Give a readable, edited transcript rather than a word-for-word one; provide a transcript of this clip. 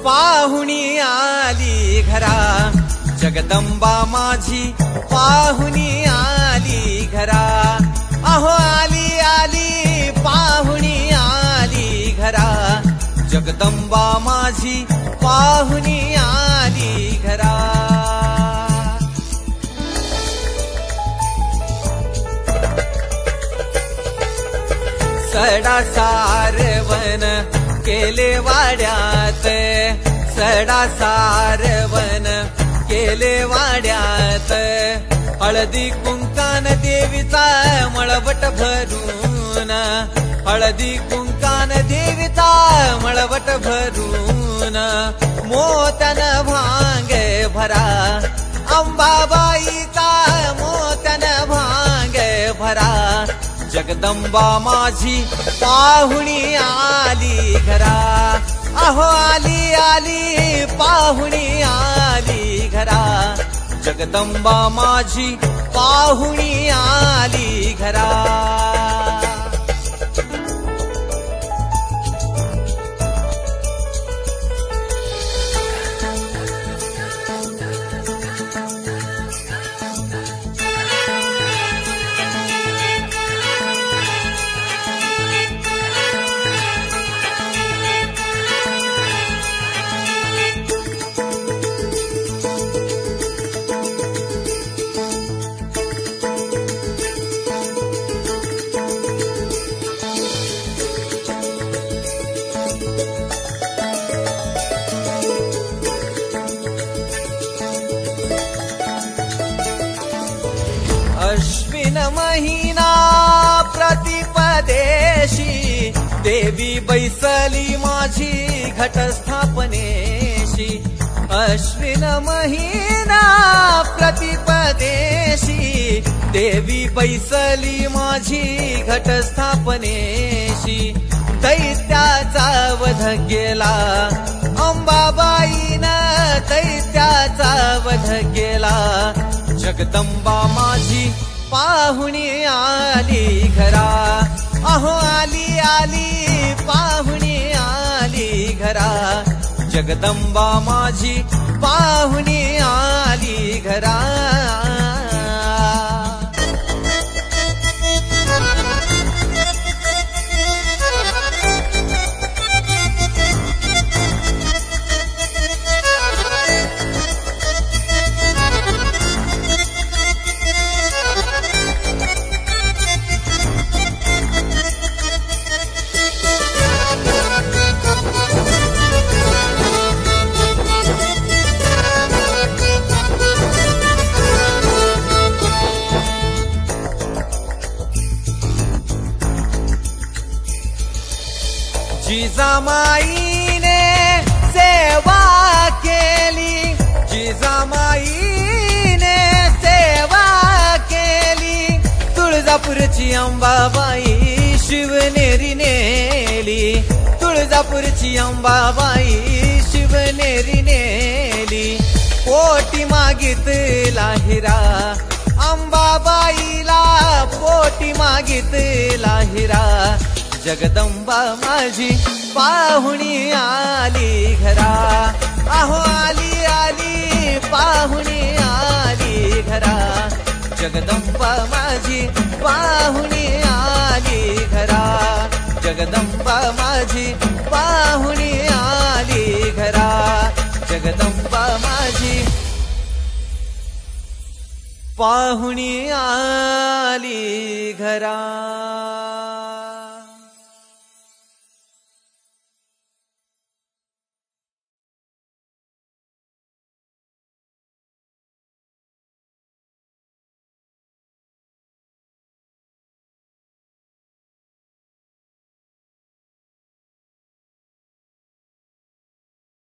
पाहुणी आली घरा जगदंबा माझी, पाहुणी आली घरा, अहो आली आली पाहुणी आली घरा, जगदंबा माझी पाहुणी आली घरा। सडा सारवण केले वाड्यात, सडा सारवण केले वाड्यात, हळदी कुंकान देवीचा मळवट भरून, हळदी कुंकान देवीचा मळवट भरून, मोत्यान भांग भरा अंबाबाईचा, मोत्यान भांग भरा, जगदंबा माझी पाहुणी आली घरा, अहो आली आली पाहुणी आली घरा, जगदंबा माझी पाहुणी आली घरा। अश्विन महिना प्रतिपदेशी, देवी बैसली माझी घटस्थापनेशी, अश्विन महिना प्रतिपदेशी, देवी बैसली माझी घटस्थापनेशी, दैत्याचा वध केला अंबाबाईन, दैत्याचा वध केला, जगदंबा माझी पाहुणी आली घरा, अहो आली आली पाहुणी आली घरा, जगदंबा माझी पाहुणी आली घरा। जिजामाईने सेवा केली, जिजामाईने सेवा केली, तुळजापूरची अंबाबाई शिवनेरी नेली, तुळजापूरची अंबाबाई शिवनेरी नेली, पोटी मागितला हिरा अंबाबाईला, पोटी मागितला हिरा, जगदंबा माझी पाहुणी आली घरा, अहो आली आली पाहुणी आली घरा, जगदंबा माझी पाहुणी आली घरा, जगदंबा माझी पाहुणी आली घरा, जगदंबा माझी पाहुणी आली घरा।